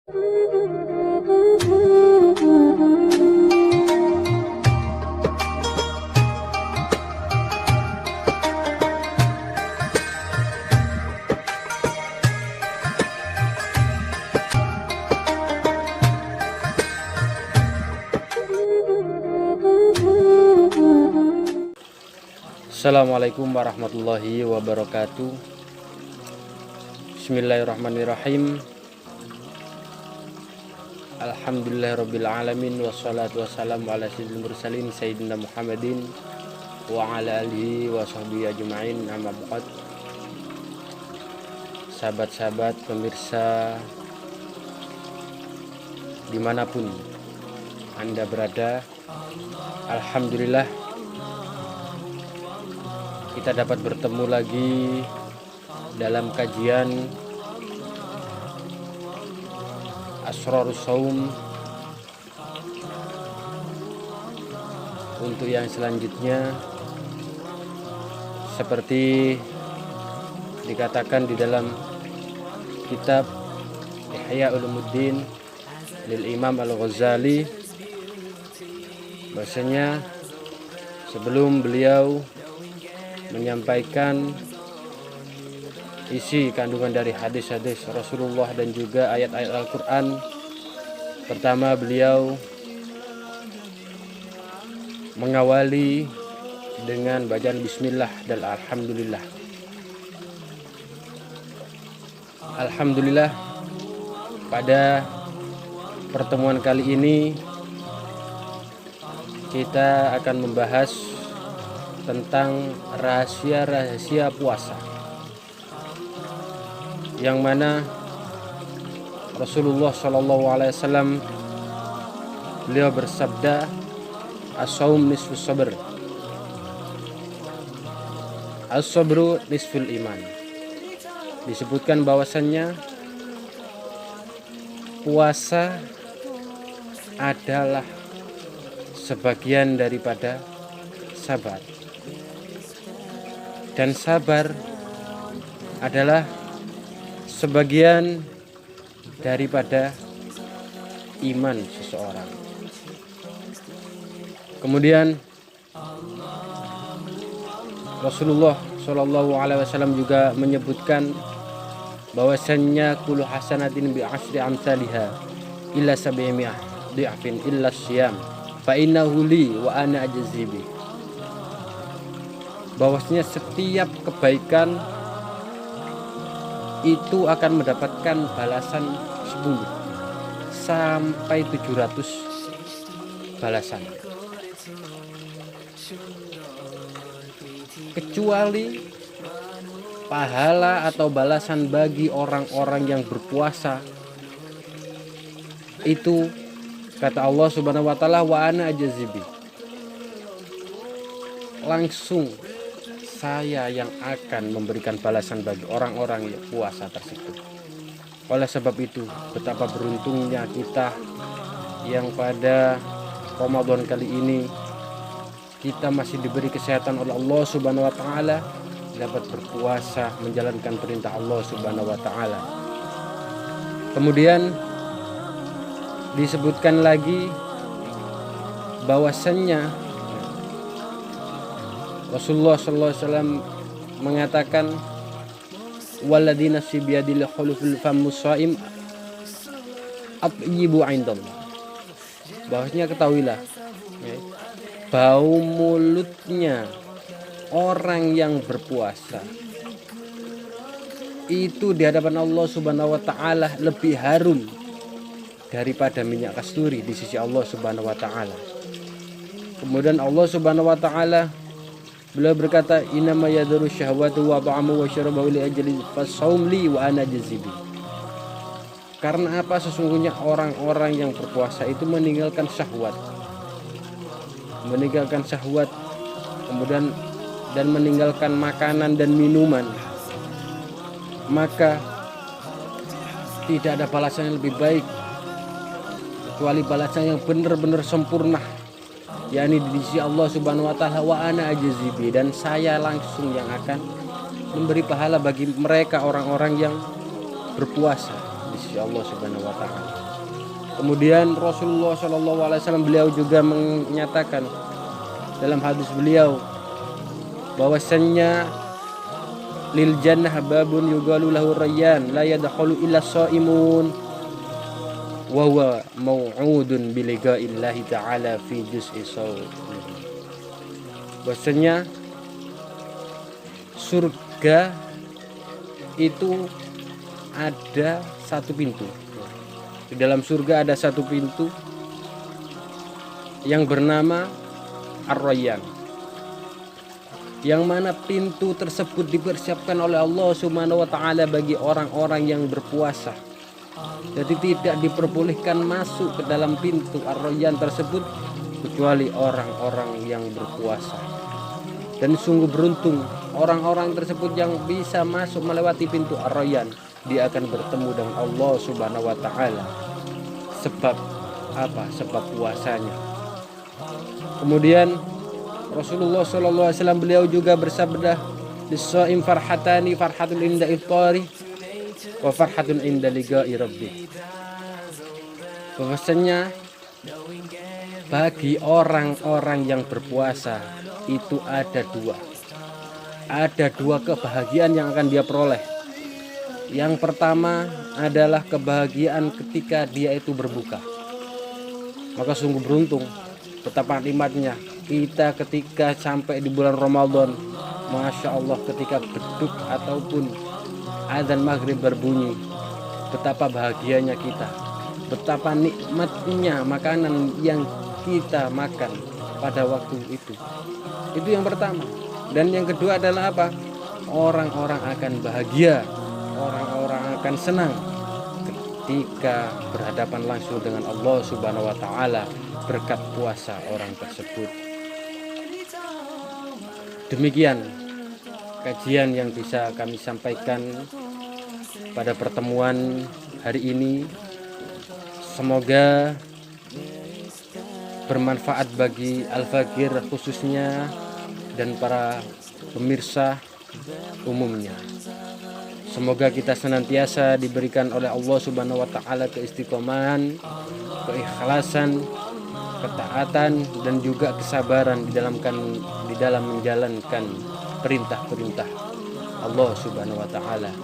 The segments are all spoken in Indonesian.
Assalamualaikum warahmatullahi wabarakatuh. Bismillahirrahmanirrahim. Alhamdulillahirabbil alamin wassalatu wassalamu ala sayyidil mursalin sayyidina Muhammadin wa ala alihi wa sahbihi ajma'in, amma ba'd. Sahabat-sahabat pemirsa dimanapun Anda berada, alhamdulillah kita dapat bertemu lagi dalam kajian Asrarus Shaum. Untuk yang selanjutnya, seperti dikatakan di dalam kitab Ihya Ulumuddin lil Imam Al-Ghazali, bahwasanya sebelum beliau menyampaikan isi kandungan dari hadis-hadis Rasulullah dan juga ayat-ayat Al-Quran, pertama beliau mengawali dengan bacaan bismillah dan alhamdulillah. Alhamdulillah, pada pertemuan kali ini kita akan membahas tentang rahasia-rahasia puasa, yang mana Rasulullah SAW beliau bersabda, as-shaum nisfus sabr, as-sabru nisful iman. Disebutkan bahwasannya puasa adalah sebagian daripada sabar, dan sabar adalah sebagian daripada iman seseorang. Kemudian Rasulullah SAW juga menyebutkan bahwasannya kullu hasanatin bi asyri amsalha illa sab'imi'ah dhi'fin illa syiyam fa innahu li wa ana ajzibi. Bahwasanya setiap kebaikan itu akan mendapatkan balasan 10 sampai 700 balasan, kecuali pahala atau balasan bagi orang-orang yang berpuasa. Itu kata Allah Subhanahu wa taala, wa ana ajzibi, langsung saya yang akan memberikan balasan bagi orang-orang yang puasa tersebut. Oleh sebab itu, betapa beruntungnya kita yang pada Ramadan kali ini kita masih diberi kesehatan oleh Allah Subhanahu wa taala, dapat berpuasa menjalankan perintah Allah Subhanahu wa taala. Kemudian disebutkan lagi bahwasannya Rasulullah SAW mengatakan, waladzi nafsi biyadil khuluful famus shaim atyibu indallah. Bahwasanya ketahuilah, bau mulutnya orang yang berpuasa itu di hadapan Allah Subhanahu wa taala lebih harum daripada minyak kasturi di sisi Allah Subhanahu wa taala. Kemudian Allah Subhanahu wa taala beliau berkata, innama yadhuru syahwatu wa ta'amu wa syarabahu li ajli fasawm li wa ana jazibi. Karena apa? Sesungguhnya orang-orang yang berpuasa itu meninggalkan syahwat, kemudian dan meninggalkan makanan dan minuman, maka tidak ada balasan yang lebih baik kecuali balasan yang benar-benar sempurna, yakni di sisi Allah Subhanahu wa taala, wa ana ajzibi, dan saya langsung yang akan memberi pahala bagi mereka orang-orang yang berpuasa. di sisi Allah Subhanahu wa taala. Kemudian Rasulullah SAW beliau juga menyatakan dalam hadis beliau bahwasannya lil jannah babun yugalu lahu rayyan la yadkhulu illa shaimun wa huwa mau'udun bi liqa'illahi ta'ala fi juz'i shaum. Bahwasanya surga itu ada satu pintu. Di dalam surga ada satu pintu yang bernama Ar-Rayyan, yang mana pintu tersebut dipersiapkan oleh Allah Subhanahu wa taala bagi orang-orang yang berpuasa. Jadi tidak diperbolehkan masuk ke dalam pintu Ar-Rayyan tersebut kecuali orang-orang yang berpuasa. Dan sungguh beruntung orang-orang tersebut yang bisa masuk melewati pintu Ar-Rayyan. Dia akan bertemu dengan Allah Subhanahu wa taala. Sebab apa? Sebab puasanya. Kemudian Rasulullah SAW beliau juga bersabda, "Lis-shaim farhatani, farhatun inda iftari wa farhatun inda liqa'i rabbi." Bahwasanya bagi orang-orang yang berpuasa itu ada dua kebahagiaan yang akan dia peroleh. Yang pertama adalah kebahagiaan ketika dia itu berbuka. Maka sungguh beruntung, betapa nikmatnya kita ketika sampai di bulan Ramadan. Masya Allah, ketika beduk ataupun azan maghrib berbunyi, betapa bahagianya kita, betapa nikmatnya makanan yang kita makan pada waktu itu. Itu yang pertama. Dan yang kedua adalah apa? Orang-orang akan bahagia, orang-orang akan senang ketika berhadapan langsung dengan Allah Subhanahu wa taala berkat puasa orang tersebut. Demikian kajian yang bisa kami sampaikan pada pertemuan hari ini. Semoga bermanfaat bagi Al-Fakir khususnya dan para pemirsa umumnya. Semoga kita senantiasa diberikan oleh Allah Subhanahu wa taala keistiqomahan, keikhlasan, ketaatan dan juga kesabaran di dalam menjalankan perintah-perintah Allah Subhanahu wa taala.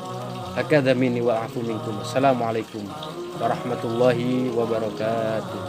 Hakadha minni wa afu minkum. Assalamualaikum warahmatullahi wabarakatuh.